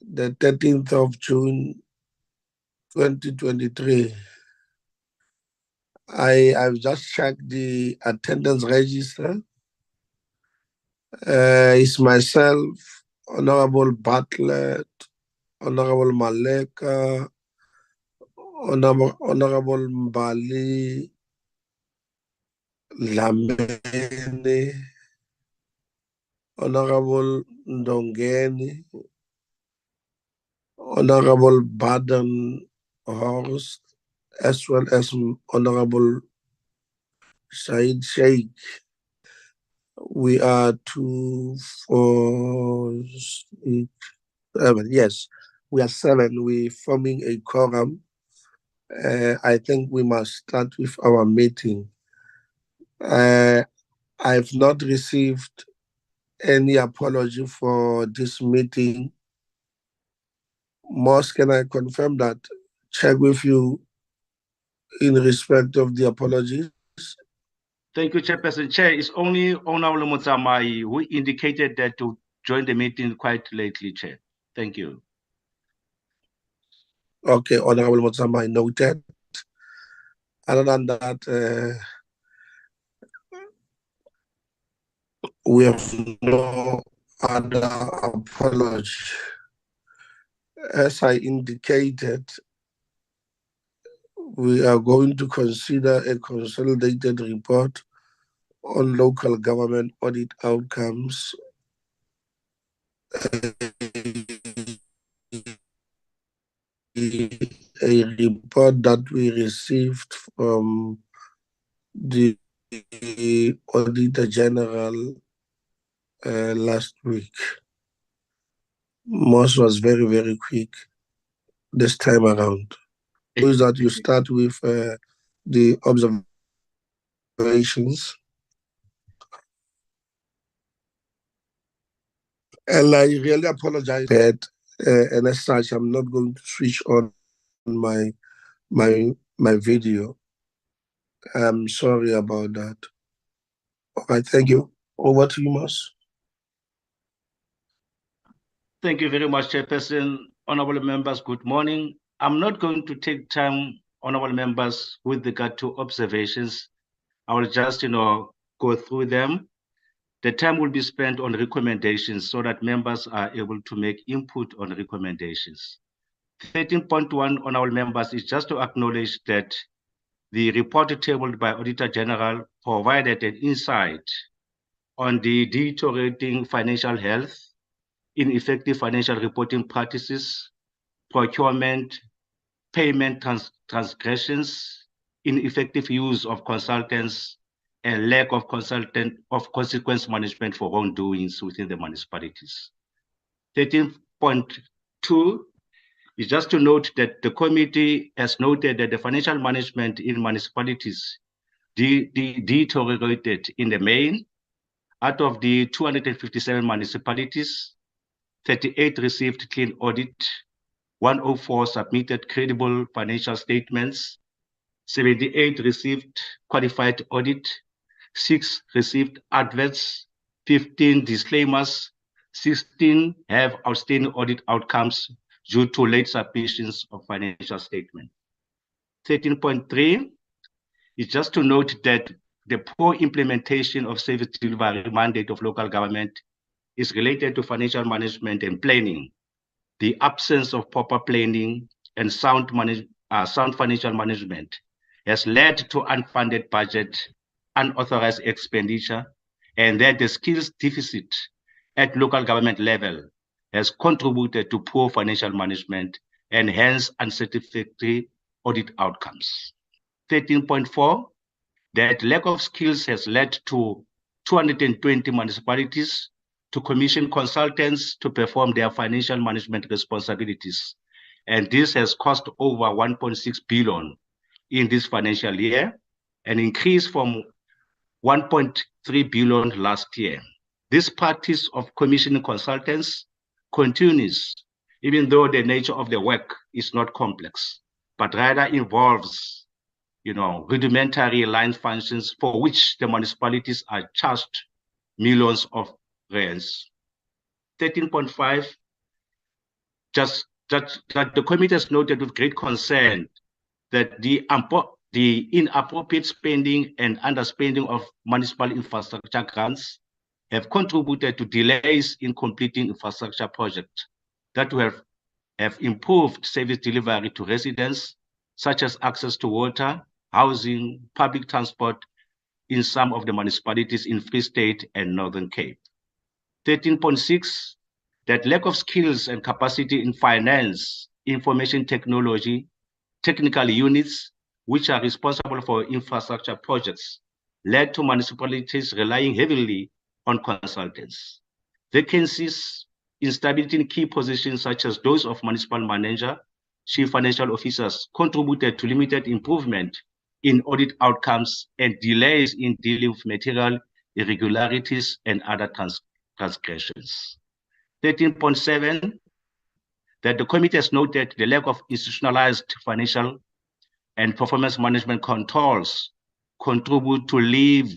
the 13th of June, 2023. I've just checked the attendance register. It's myself, Honorable Bartlett, Honorable Maleka, Honorable Mbali, Lamene, Honorable Ndongeni, Honorable Baden Horst, as well as Honorable Said Sheikh. We are 2, 4, 6, 7. Yes, we are 7. We're forming a quorum. I think we must start with our meeting. I've not received any apology for this meeting. Moss, can I confirm that? Check with you in respect of the apologies. Thank you, Chairperson. Chair, it's only Honorable Mutsamai who indicated that to join the meeting quite lately, Chair. Thank you. Okay, Honorable Mutsamai, noted. Other than that, we have no other apology. As I indicated, we are going to consider a consolidated report on local government audit outcomes. A report that we received from the Auditor General last week. Moss was very, very quick this time around. Is that you start with the observations. And I really apologize, and as such, I'm not going to switch on my video. I'm sorry about that. All right, thank you. Over to you, Moss. Thank you very much, Chairperson. Honorable members, good morning. I'm not going to take time, honorable members, with regard to observations. I will just, go through them. The time will be spent on recommendations so that members are able to make input on recommendations. 13.1, honorable members, is just to acknowledge that the report tabled by Auditor General provided an insight on the deteriorating financial health, ineffective financial reporting practices, procurement, payment transgressions, ineffective use of consultants, and lack of consequence management for wrongdoings within the municipalities. 13.2 is just to note that the committee has noted that the financial management in municipalities deteriorated in the main. Out of the 257 municipalities, 38 received clean audit, 104 submitted credible financial statements, 78 received qualified audit, 6 received adverts, 15 disclaimers, 16 have outstanding audit outcomes due to late submissions of financial statement. 13.3 is just to note that the poor implementation of service delivery mandate of local government is related to financial management and planning. The absence of proper planning and sound financial management has led to unfunded budget, unauthorized expenditure, and that the skills deficit at local government level has contributed to poor financial management and hence unsatisfactory audit outcomes. 13.4, that lack of skills has led to 220 municipalities to commission consultants to perform their financial management responsibilities. And this has cost over 1.6 billion in this financial year, an increase from 1.3 billion last year. This practice of commissioning consultants continues, even though the nature of the work is not complex, but rather involves rudimentary line functions for which the municipalities are charged millions of rands. 13.5, that the committee has noted with great concern that the inappropriate spending and underspending of municipal infrastructure grants have contributed to delays in completing infrastructure projects that have improved service delivery to residents, such as access to water, housing, public transport in some of the municipalities in Free State and Northern Cape. 13.6, that lack of skills and capacity in finance, information technology, technical units, which are responsible for infrastructure projects, led to municipalities relying heavily on consultants. Vacancies, instability in key positions such as those of municipal manager, chief financial officers contributed to limited improvement in audit outcomes and delays in dealing with material irregularities and other transgressions. 13.7, that the committee has noted the lack of institutionalized financial and performance management controls continue to leave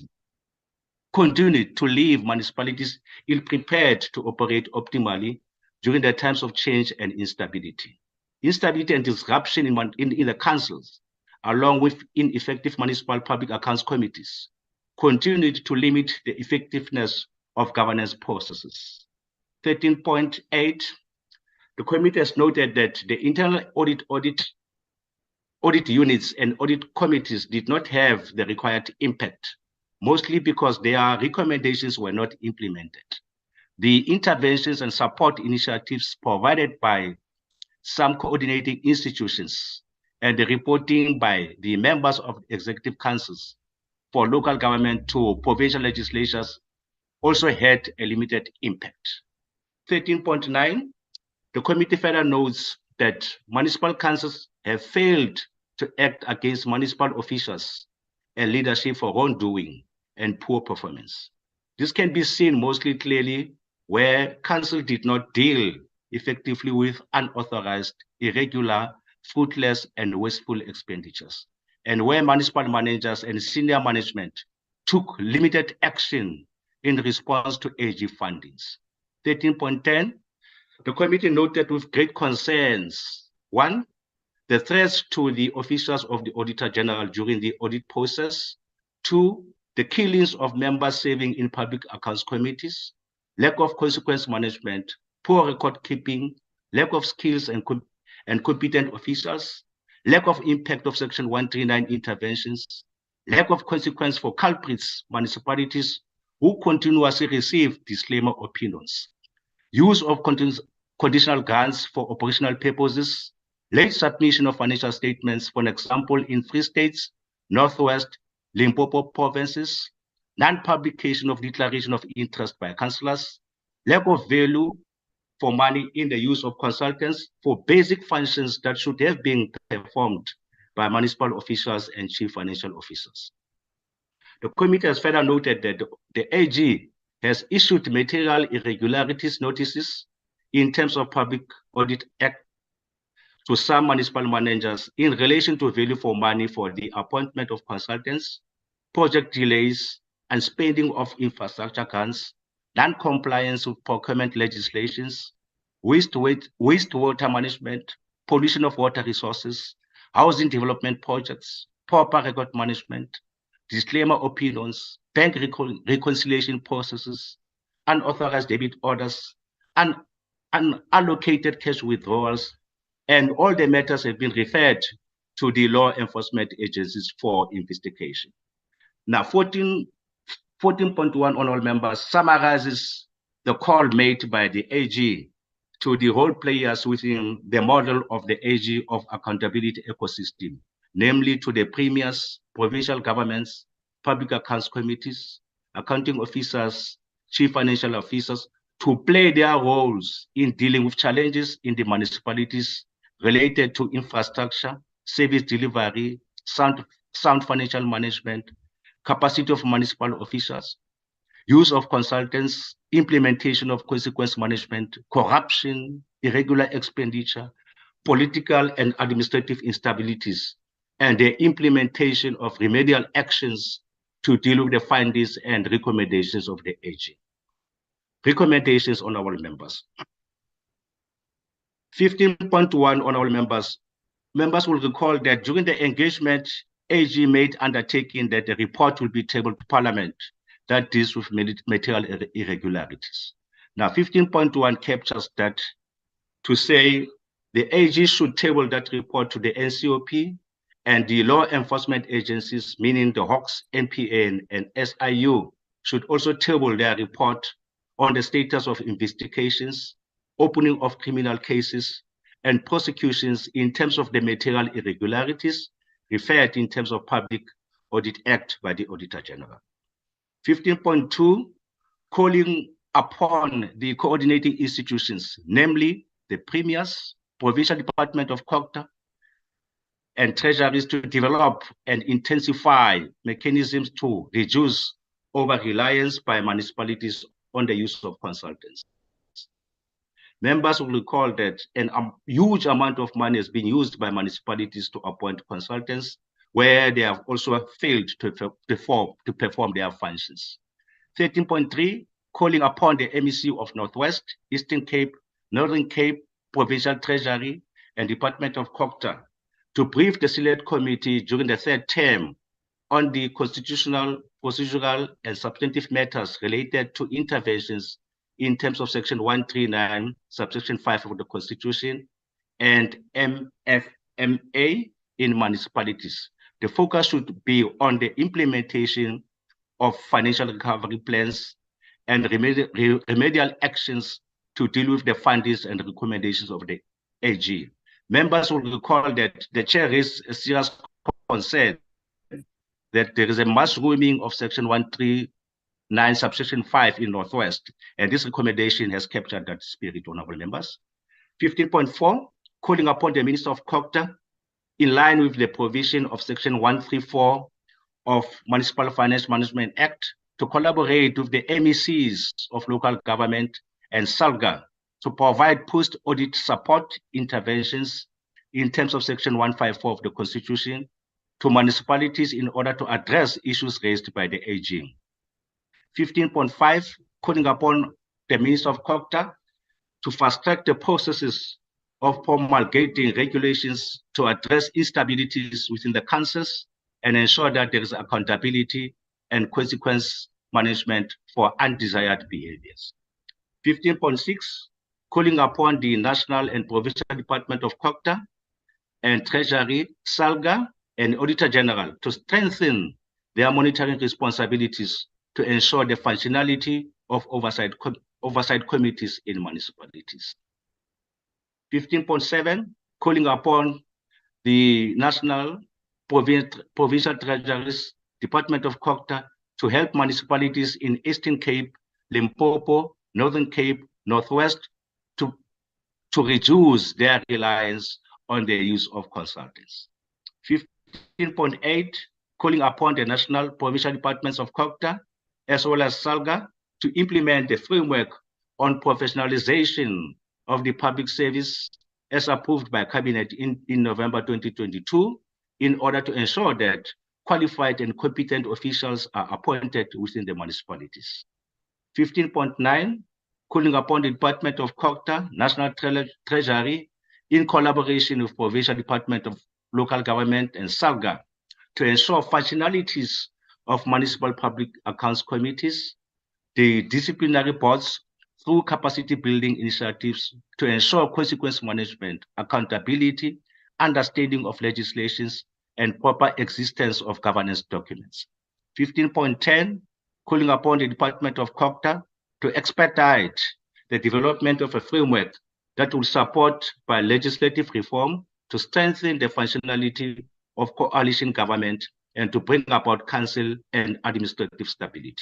municipalities ill-prepared to operate optimally during the times of change and instability. Instability and disruption in the councils, along with ineffective municipal public accounts committees, continued to limit the effectiveness of governance processes. 13.8, the committee has noted that the internal audit units and audit committees did not have the required impact, mostly because their recommendations were not implemented. The interventions and support initiatives provided by some coordinating institutions and the reporting by the members of executive councils for local government to provincial legislatures also had a limited impact. 13.9, the committee further notes that municipal councils have failed to act against municipal officials and leadership for wrongdoing and poor performance. This can be seen mostly clearly where council did not deal effectively with unauthorized, irregular, fruitless, and wasteful expenditures, and where municipal managers and senior management took limited action in response to AG fundings. 13.10, the committee noted with great concerns, 1, the threats to the officials of the Auditor General during the audit process, 2, the killings of members serving in public accounts committees, lack of consequence management, poor record keeping, lack of skills and competent officials, lack of impact of Section 139 interventions, lack of consequence for culprits, municipalities who continuously receive disclaimer opinions, use of conditional grants for operational purposes, late submission of financial statements, for example, in Free States, Northwest, Limpopo provinces, non-publication of declaration of interest by councillors, lack of value for money in the use of consultants for basic functions that should have been performed by municipal officials and chief financial officers. The committee has further noted that the AG has issued material irregularities notices in terms of Public Audit Act to some municipal managers in relation to value for money for the appointment of consultants, project delays, and spending of infrastructure grants, non-compliance with procurement legislations, wastewater management, pollution of water resources, housing development projects, proper record management, disclaimer opinions, bank reconciliation processes, unauthorized debit orders, unallocated cash withdrawals, and all the matters have been referred to the law enforcement agencies for investigation. Now, 14.1, honorable members, summarizes the call made by the AG to the role players within the model of the AG of accountability ecosystem, namely to the premiers, provincial governments, public accounts committees, accounting officers, chief financial officers, to play their roles in dealing with challenges in the municipalities related to infrastructure, service delivery, sound financial management, capacity of municipal officials, use of consultants, implementation of consequence management, corruption, irregular expenditure, political and administrative instabilities, and the implementation of remedial actions to deal with the findings and recommendations of the AG. Recommendations, honorable members. 15.1, honorable members will recall that during the engagement, AG made undertaking that the report will be tabled to Parliament that deals with material irregularities. Now, 15.1 captures that to say the AG should table that report to the NCOP and the law enforcement agencies, meaning the Hawks, NPA, and SIU, should also table their report on the status of investigations, opening of criminal cases, and prosecutions in terms of the material irregularities referred in terms of Public Audit Act by the Auditor General. 15.2, calling upon the coordinating institutions, namely the premiers, Provincial Department of Cocta, and treasuries to develop and intensify mechanisms to reduce over-reliance by municipalities on the use of consultants. Members will recall that a huge amount of money has been used by municipalities to appoint consultants, where they have also failed to perform their functions. 13.3, calling upon the MEC of Northwest, Eastern Cape, Northern Cape, Provincial Treasury, and Department of Cocta to brief the Select Committee during the third term on the constitutional, procedural, and substantive matters related to interventions in terms of Section 139, subsection 5 of the Constitution, and MFMA in municipalities. The focus should be on the implementation of financial recovery plans and remedial actions to deal with the findings and recommendations of the AG. Members will recall that the chair raised a serious concern that there is a mass roaming of Section 139, subsection 5 in Northwest, and this recommendation has captured that spirit, honorable members. 15.4, calling upon the Minister of Cocta, in line with the provision of Section 134 of Municipal Finance Management Act, to collaborate with the MECs of local government and SALGA to provide post-audit support interventions in terms of Section 154 of the Constitution to municipalities in order to address issues raised by the AG. 15.5, calling upon the Minister of Cocta to fast-track the processes of promulgating regulations to address instabilities within the councils and ensure that there is accountability and consequence management for undesired behaviors. 15.6, calling upon the National and Provincial Department of Cocta and Treasury, SALGA, and Auditor General to strengthen their monitoring responsibilities to ensure the functionality of oversight committees in municipalities. 15.7, calling upon the National Provincial Treasuries, Department of Cocta to help municipalities in Eastern Cape, Limpopo, Northern Cape, Northwest to reduce their reliance on the use of consultants. 15.8, calling upon the National Provincial Departments of Cocta as well as SALGA to implement the framework on professionalization of the public service as approved by Cabinet in November 2022 in order to ensure that qualified and competent officials are appointed within the municipalities. 15.9, calling upon the Department of Cocta, National Treasury, in collaboration with Provincial Department of Local Government and SALGA to ensure functionalities of municipal public accounts committees, the disciplinary boards, through capacity building initiatives to ensure consequence management, accountability, understanding of legislations, and proper existence of governance documents. 15.10, calling upon the Department of Cocta to expedite the development of a framework that will support by legislative reform to strengthen the functionality of coalition government and to bring about council and administrative stability.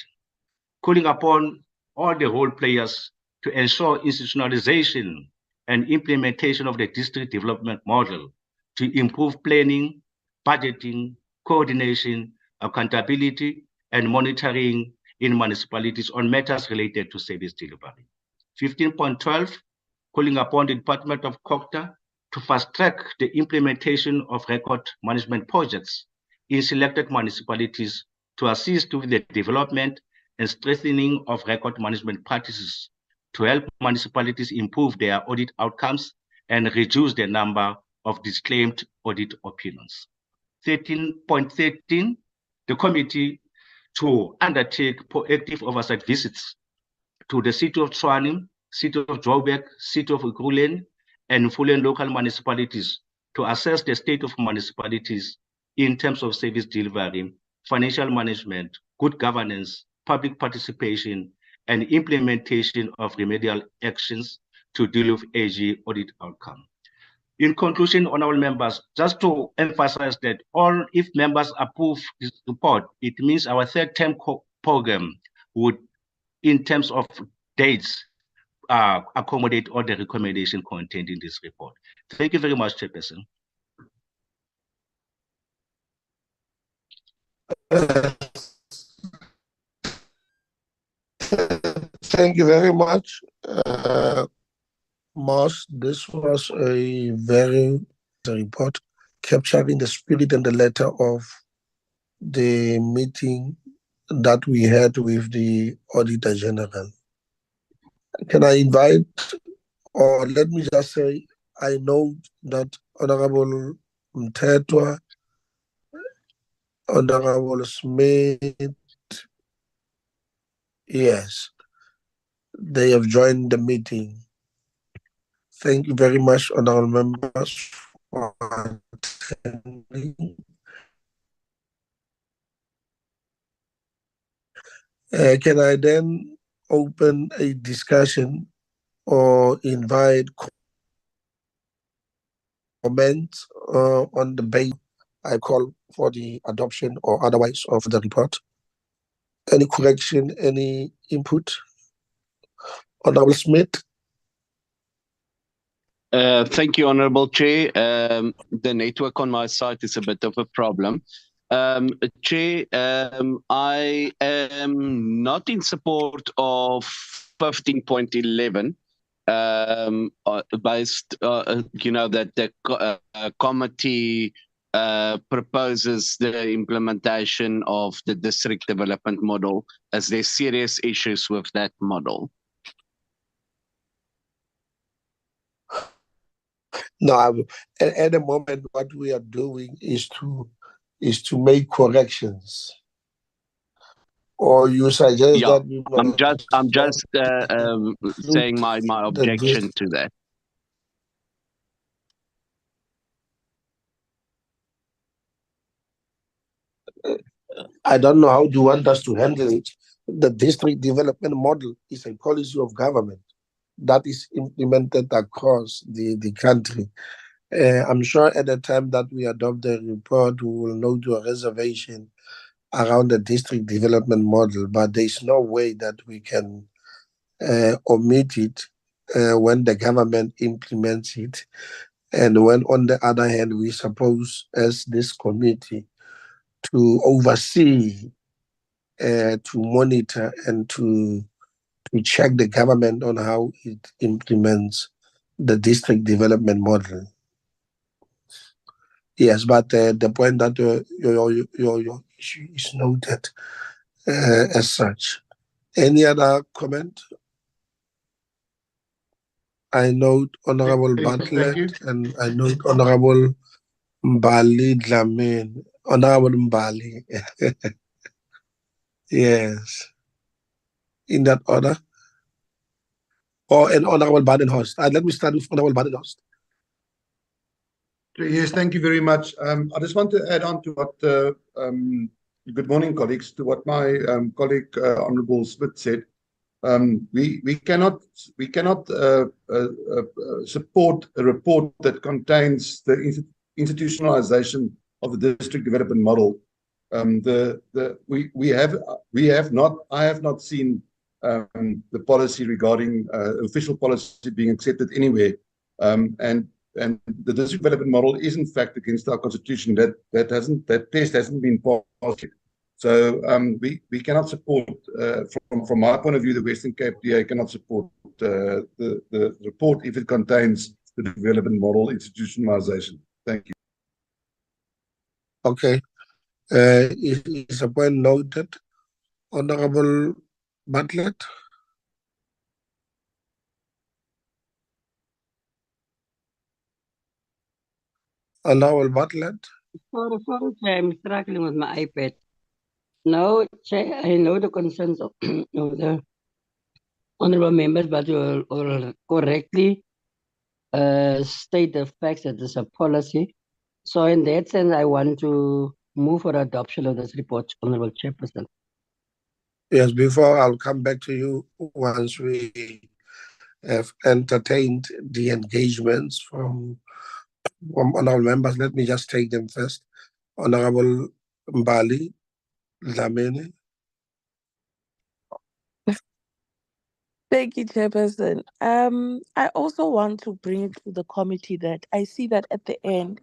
Calling upon all the role players to ensure institutionalization and implementation of the district development model to improve planning, budgeting, coordination, accountability, and monitoring in municipalities on matters related to service delivery. 15.12, calling upon the Department of Cocta to fast-track the implementation of record management projects in selected municipalities to assist with the development and strengthening of record management practices to help municipalities improve their audit outcomes and reduce the number of disclaimed audit opinions. 13.13, the committee to undertake proactive oversight visits to the City of Tshwane, City of Joburg, City of Ekurhuleni, and Mfuleni local municipalities to assess the state of municipalities in terms of service delivery, financial management, good governance, public participation, and implementation of remedial actions to deal with AG audit outcome. In conclusion, honorable members, just to emphasize that if members approve this report, it means our third term program would, in terms of dates, accommodate all the recommendation contained in this report. Thank you very much, Chairperson. Thank you very much, Moss. This was a very report capturing the spirit and the letter of the meeting that we had with the Auditor General. Can I invite, or let me just say, I know that Honorable Mthethwa, Honorable Smith, yes, they have joined the meeting. Thank you very much, honorable members, for attending. Can I then open a discussion or invite comments on the base? I call for the adoption or otherwise of the report. Any correction, any input? Honorable Smith? Thank you, Honorable Chair. The network on my side is a bit of a problem. Chair, I am not in support of 15.11, based, that the committee proposes the implementation of the district development model, as there's serious issues with that model. No, at the moment, what we are doing is to make corrections. Or you suggest that we I'm just saying my objection to that. I don't know how you want us to handle it. The district development model is a policy of government that is implemented across the country. I'm sure at the time that we adopt the report, we will note your reservation around the district development model, but there's no way that we can omit it when the government implements it. And when, on the other hand, we suppose as this committee to oversee, to monitor, and to check the government on how it implements the district development model. Yes, but the point that your issue is noted as such. Any other comment? I note Honorable Bartlett and I note Honorable Mbali Dlamini. Honorable Mbali. Yes. In that order. Or an Honorable Badenhorst. Let me start with Honorable Badenhorst. Yes, thank you very much. I just want to add on to what, good morning, colleagues, to what my colleague, Honorable Smith said. We cannot support a report that contains the institutionalization of the district development model. I have not seen the policy regarding official policy being accepted anywhere, and the district development model is in fact against our constitution. That test hasn't been passed yet. So we cannot support, from my point of view, the Western Cape DA cannot support the report if it contains the development model institutionalization. Thank you. Okay. Is a point noted. Honorable Bartlett. . Honorable Bartlett. Sorry, Chair, I'm struggling with my iPad. No, Chair, I know the concerns of, of the honorable members, but you will correctly state the facts that there's a policy. So in that sense, I want to move for adoption of this report, Honorable Chairperson. Yes, before I'll come back to you once we have entertained the engagements from honorable members. Let me just take them first. Honorable Mbali Dlamini. Thank you, Chairperson. I also want to bring it to the committee that I see that at the end,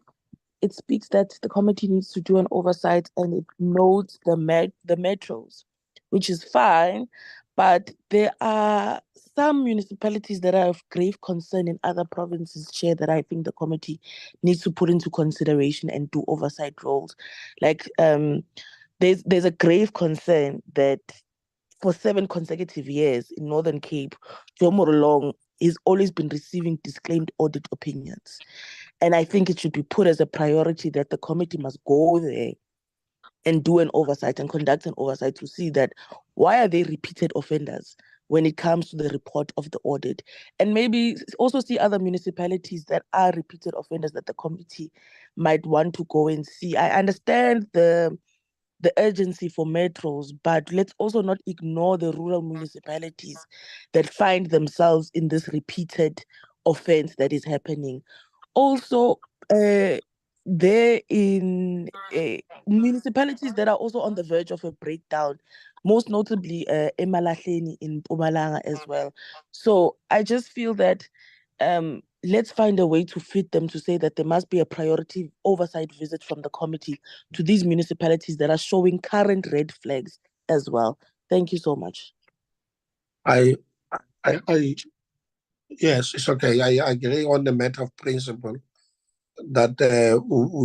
it speaks that the committee needs to do an oversight and it notes the metros, which is fine, but there are some municipalities that are of grave concern in other provinces, Chair, that I think the committee needs to put into consideration and do oversight roles. Like there's a grave concern that for 7 consecutive years in Northern Cape, Joe Morolong has always been receiving disclaimed audit opinions. And I think it should be put as a priority that the committee must go there and do an oversight and conduct an oversight to see that why are they repeated offenders when it comes to the report of the audit. And maybe also see other municipalities that are repeated offenders that the committee might want to go and see. I understand the urgency for metros, but let's also not ignore the rural municipalities that find themselves in this repeated offense that is happening. Also, there in municipalities that are also on the verge of a breakdown, most notably Emalahleni in Mpumalanga as well. So I just feel that let's find a way to fit them to say that there must be a priority oversight visit from the committee to these municipalities that are showing current red flags as well. Thank you so much. I yes, it's okay. I agree on the matter of principle that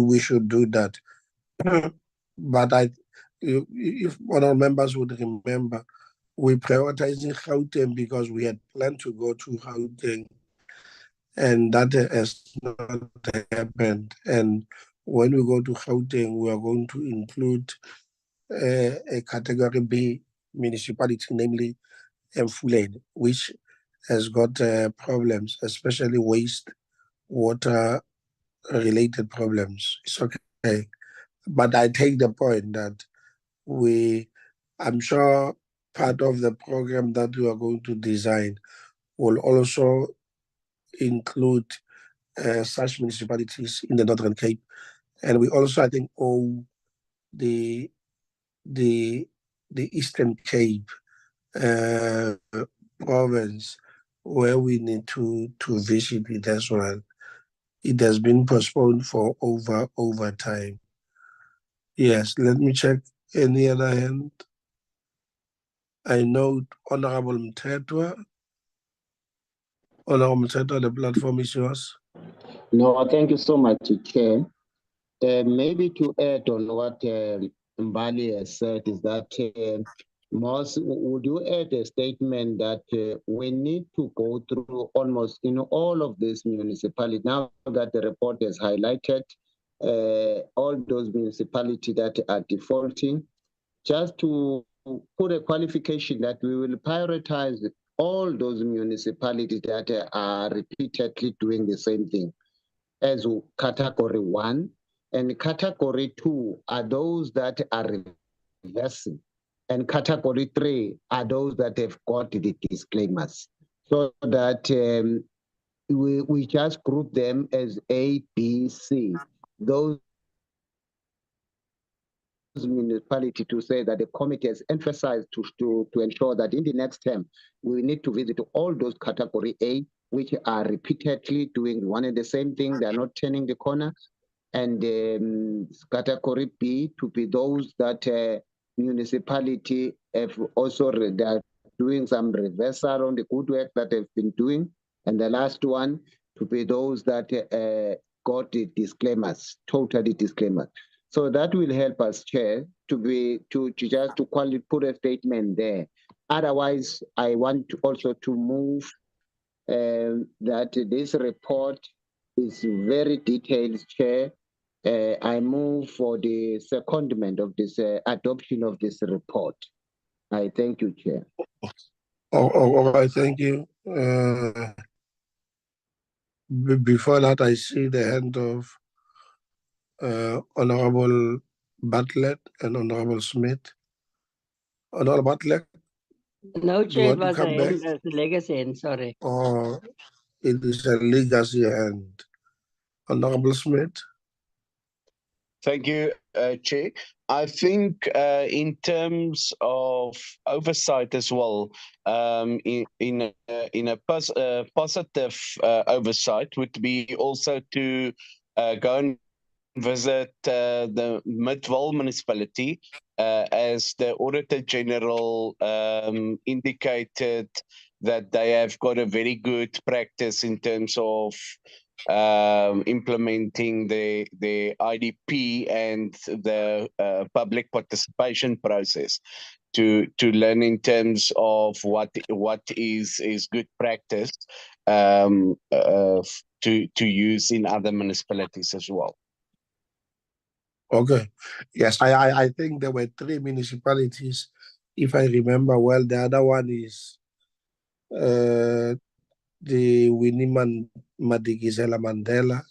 we should do that. But if one of our members would remember, we prioritizing Gauteng because we had planned to go to Gauteng, and that has not happened. And when we go to Gauteng, we are going to include a category B municipality, namely Mfuleni, which has got problems, especially waste water related problems. It's okay. But I take the point that I'm sure part of the program that we are going to design will also include such municipalities in the Northern Cape. And we also, I think, owe the Eastern Cape province where we need to visit it as well. It has been postponed for over time. Yes, let me check any other hand. I know Honorable Mtetwa. Honorable Mtetwa, the platform is yours. No, thank you so much, Chair. Maybe to add on what Mbali has said is that would you add a statement that we need to go through almost in all of these municipalities, now that the report has highlighted all those municipalities that are defaulting, just to put a qualification that we will prioritize all those municipalities that are repeatedly doing the same thing as category 1, and category 2 are those that are reversing, and category 3 are those that have got the disclaimers, so that we just group them as A, B, C. Those municipality to say that the committee has emphasized to ensure that in the next term we need to visit all those category A, which are repeatedly doing one and the same thing, they are not turning the corner, and category B to be those that municipality have also they are doing some reversal on the good work that they've been doing, and the last one to be those that got the disclaimers, totally disclaimers. So that will help us, Chair, to just put a statement there. Otherwise, I want to also to move that this report is very detailed, Chair, I move for the secondment of this adoption of this report. I thank you, Chair. All right, thank you. Before that, I see the hand of Honorable Bartlett and Honorable Smith. Honorable Bartlett, No, do you Chair, it want to was come back? a legacy hand, sorry. Or it is a legacy hand? Honorable Smith? Thank you, Chair. I think in terms of oversight as well, in a positive oversight would be also to go and visit the Midwal municipality, as the Auditor General indicated that they have got a very good practice in terms of implementing the IDP and the public participation process to learn in terms of what is good practice to use in other municipalities as well. Okay. Yes, I think there were 3 municipalities, if I remember well. The other one is the Winnie Madikizela Mandela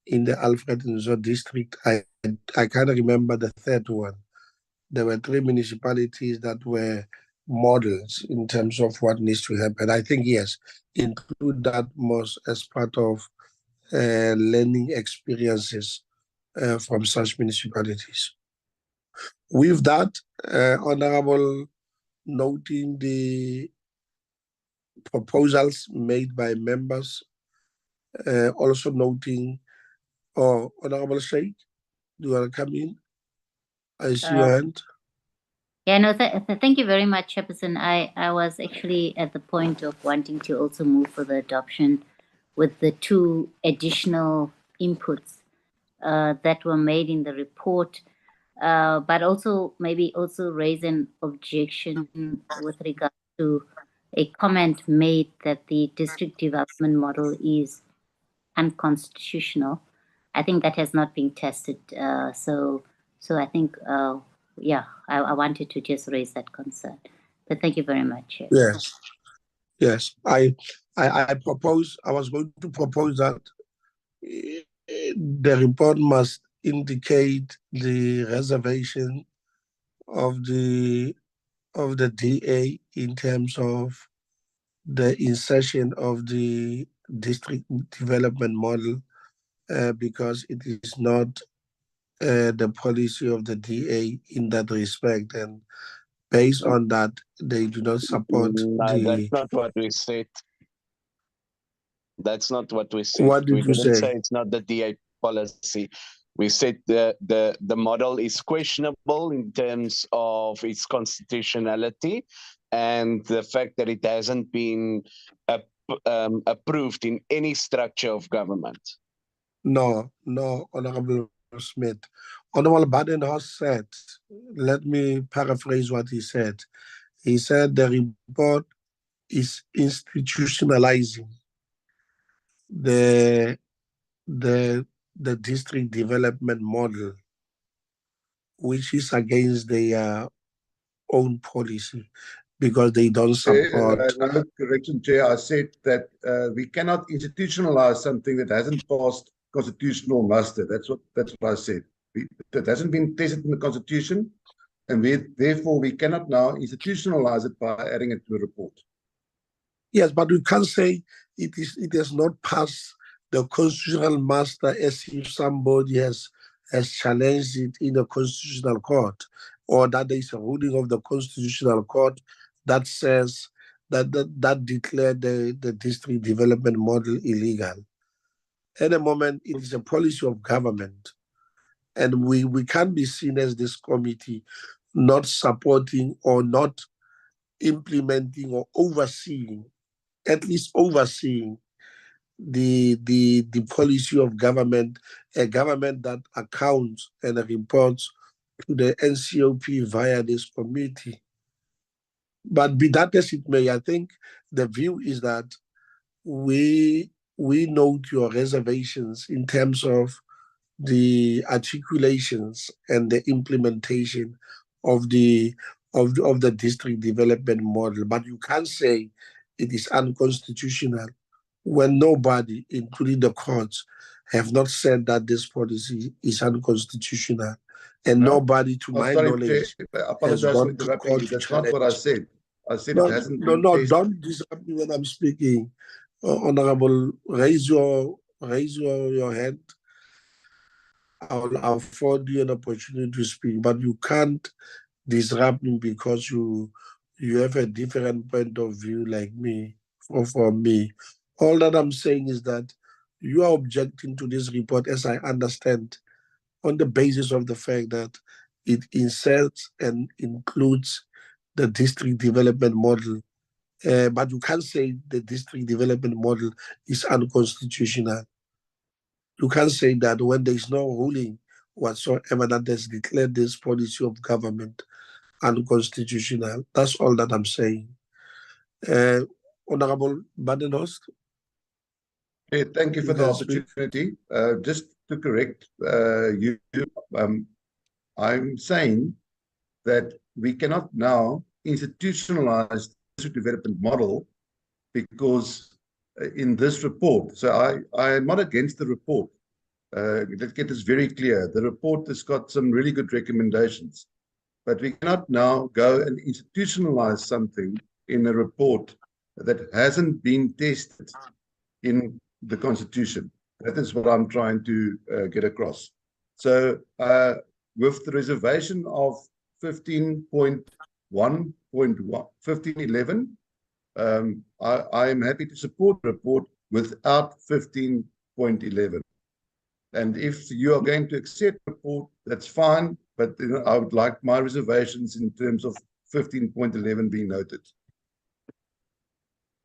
in the Alfred Nzo district. I can't remember the third one. There were 3 municipalities that were models in terms of what needs to happen. I think, yes, include that most as part of learning experiences from such municipalities. With that, Honorable, noting the proposals made by members, also noting, Honorable Sheikh, do you want to come in? I see your hand. Yeah, no, thank you very much, Chairperson. I was actually at the point of wanting to also move for the adoption with the 2 additional inputs that were made in the report, but also maybe also raise an objection with regard to a comment made that the district development model is unconstitutional. I think that has not been tested. So I think, yeah, I wanted to just raise that concern. But thank you very much. Yes, yes. I was going to propose that the report must indicate the reservation of the DA in terms of the insertion of the district development model, because it is not the policy of the DA in that respect, and based on that, they do not support That's not what we said. That's not what we said. What did you didn't say? It's not the DA policy. We said the model is questionable in terms of its constitutionality and the fact that it hasn't been approved in any structure of government. No, Honorable Smith. Honorable Badenhorst said, let me paraphrase what he said. He said the report is institutionalizing the district development model, which is against their own policy because they don't support. Another correction, Chair. I said that we cannot institutionalize something that hasn't passed constitutional muster. That's what I said. That hasn't been tested in the Constitution, and therefore we cannot now institutionalize it by adding it to the report. Yes, but we can't say it has not passed the constitutional muster as if somebody has challenged it in a constitutional court, or that there is a ruling of the constitutional court that says that declared the district development model illegal. At the moment, it is a policy of government, and we can't be seen as this committee not supporting or not implementing or overseeing, at least overseeing the policy of government, a government that accounts and reports to the NCOP via this committee. But be that as it may, I think the view is that we note your reservations in terms of the articulations and the implementation of the district development model, but you can't say it is unconstitutional when nobody, including the courts, have not said that this policy is unconstitutional, and No. nobody, to my Sorry, knowledge, Chair, I has apologize for gone to interrupting court you. to That's not what I challenge. said. I said No, it hasn't no, been no, tested. don't disrupt me when I'm speaking. Honorable, raise your hand. I'll afford you an opportunity to speak, but you can't disrupt me because you have a different point of view like me or for me. All that I'm saying is that you are objecting to this report, as I understand, on the basis of the fact that it inserts and includes the district development model. But you can't say the district development model is unconstitutional. You can't say that when there is no ruling whatsoever that has declared this policy of government unconstitutional. That's all that I'm saying. Honorable Badenhorst. Okay, thank you for the opportunity. Just to correct you, I'm saying that we cannot now institutionalize the district development model because in this report, so I am not against the report. Let's get this very clear. The report has got some really good recommendations, but we cannot now go and institutionalize something in a report that hasn't been tested in the Constitution. That is what I'm trying to get across. So with the reservation of 15.1.1, 1511, I am happy to support the report without 15.11. And if you are going to accept the report, that's fine, but I would like my reservations in terms of 15.11 being noted.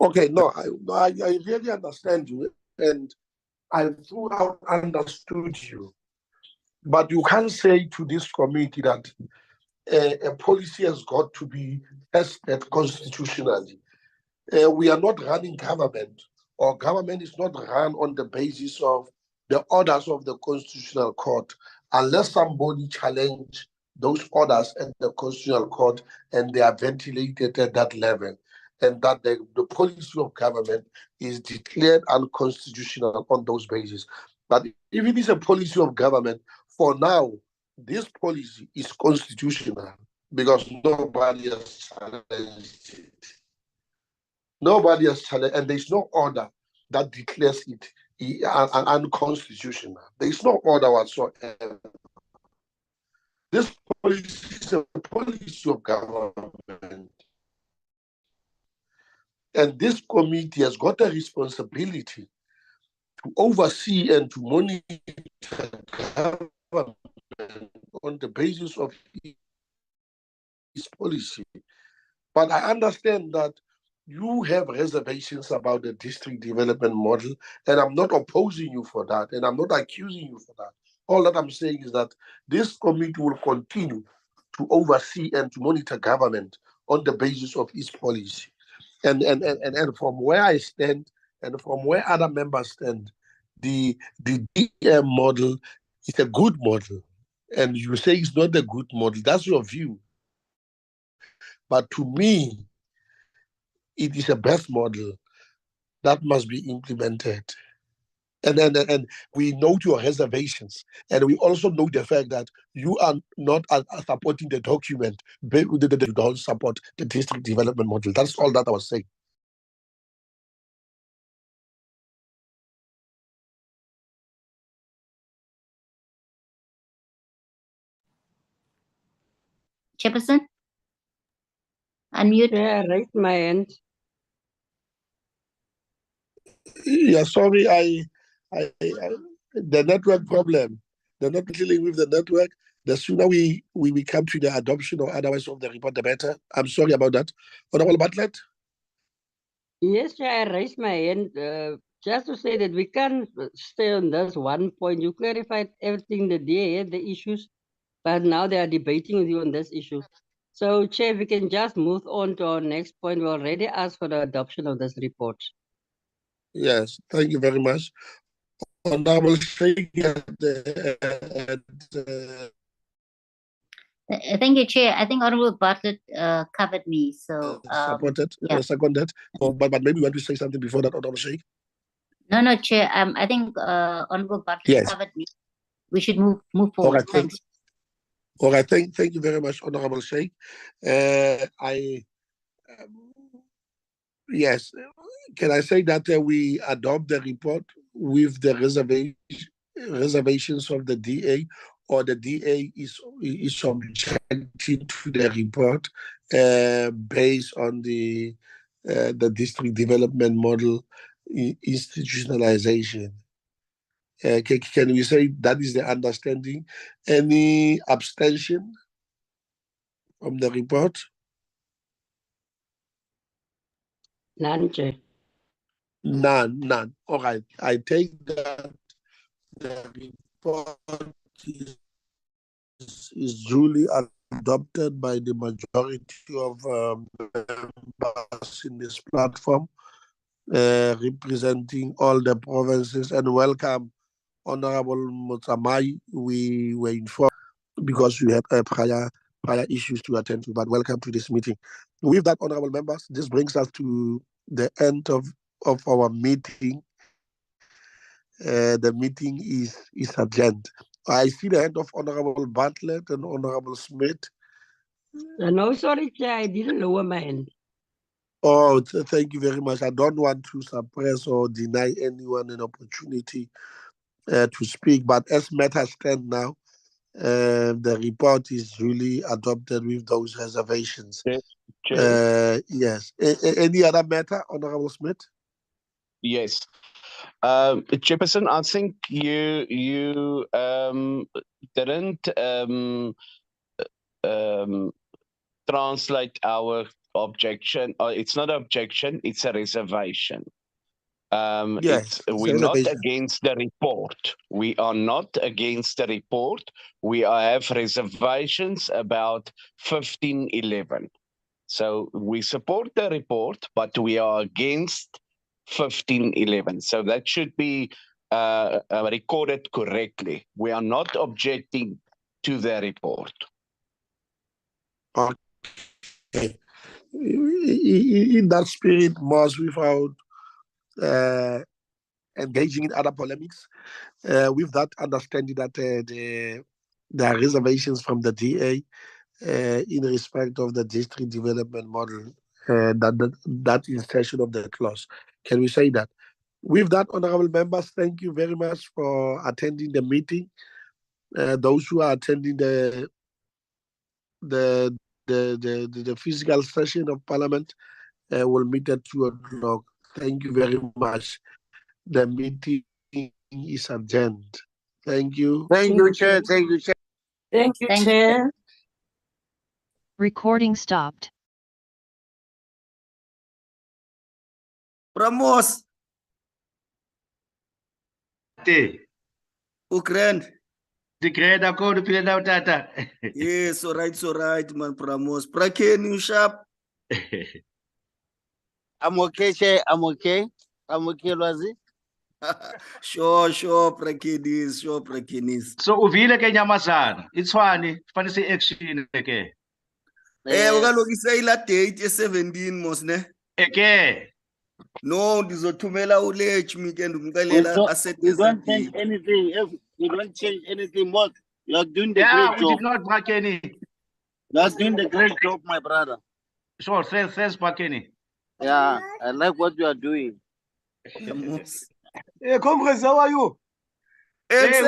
Okay, no, I really understand you, and I throughout understood you. But you can't say to this committee that a policy has got to be tested constitutionally. We are not running government, or government is not run on the basis of the orders of the Constitutional Court, unless somebody challenge those orders at the Constitutional Court and they are ventilated at that level, and that the policy of government is declared unconstitutional on those bases. But if it is a policy of government, for now, this policy is constitutional because nobody has challenged it. Nobody has challenged, and there's no order that declares it unconstitutional. There's no order whatsoever. This policy is a policy of government. And this committee has got a responsibility to oversee and to monitor government on the basis of its policy. But I understand that you have reservations about the district development model, and I'm not opposing you for that, and I'm not accusing you for that. All that I'm saying is that this committee will continue to oversee and to monitor government on the basis of its policy. And from where I stand and from where other members stand, the DM model is a good model. And you say it's not a good model. That's your view. But to me, it is a best model that must be implemented. And we note your reservations, and we also note the fact that you are not supporting the document, but you don't support the district development model. That's all that I was saying. Chairperson, unmute. Yeah, I raised my hand. Yeah, sorry, the network problem. They're not dealing with the network. The sooner we come to the adoption or otherwise of the report, the better. I'm sorry about that. Honorable Bartlett? Yes, I raised my hand just to say that we can't stay on this one point. You clarified everything that they had the issues, but now they are debating with you on this issue. So, Chair, we can just move on to our next point. We already asked for the adoption of this report. Yes, thank you very much. Honorable Sheikh Thank you, Chair. I think Honorable Bartlett covered me. So supported, yeah. seconded. Oh, but maybe you want to say something before that, Honorable Sheikh? No, Chair. I think Honorable Bartlett Yes. covered me. We should move forward. All right, Thank you. All right, thank you very much, Honorable Sheikh. Yes, can I say that we adopt the report with the reservations of the DA, or the DA is objecting to the report based on the district development model institutionalization? Can we say that is the understanding? Any abstention from the report? None, Chair. None. All right. I take that the report is duly adopted by the majority of members in this platform, representing all the provinces, and welcome Honorable Mutsamai. We were informed because we had prior issues to attend to, but welcome to this meeting. With that, honorable members, this brings us to the end of our meeting. The meeting is adjourned. I see the hand of Honorable Bartlett and Honorable Smith. No, sorry, Chair, I didn't lower my hand. Oh, thank you very much. I don't want to suppress or deny anyone an opportunity to speak, but as matters stand now, the report is really adopted with those reservations. Yes. Any other matter, Honorable Smith? Yes. Chairperson, I think you didn't translate our objection. It's not an objection, it's a reservation. Yes, we're not against the report. We are not against the report. We have reservations about 1511. So we support the report, but we are against 1511. So that should be recorded correctly. We are not objecting to the report. Okay. In that spirit, most without engaging in other polemics, with that understanding that there are reservations from the DA in respect of the district development model, that insertion of the clause. Can we say that? With that, honorable members, thank you very much for attending the meeting. Those who are attending the physical session of Parliament will meet at 2:00. Thank you very much. The meeting is adjourned. Thank you. Thank you, Chair. Thank you, Chair. Thank you, Chair. Recording stopped. Pramos, Ukraine. The grade I called the now, Tata. Yes, all right, man, Pramos. Prakeni, you sharp. I'm okay, Chair. I'm okay, Lwazi. Sure, Prakenis. So uvile ke nyamazana. Itswani, fanele si action ke. Ukalokisa ila date ye-17 mos ne? Eke. No, ndizothumela uLech weekend umxelela asset. We don't change anything. If we don't change anything, more. You are doing the great Yeah, job. we did not back any. You are doing the great job, my brother. Sure, thanks back any. Yeah, I like what you are doing. Hey, comrades, how are you? Hey,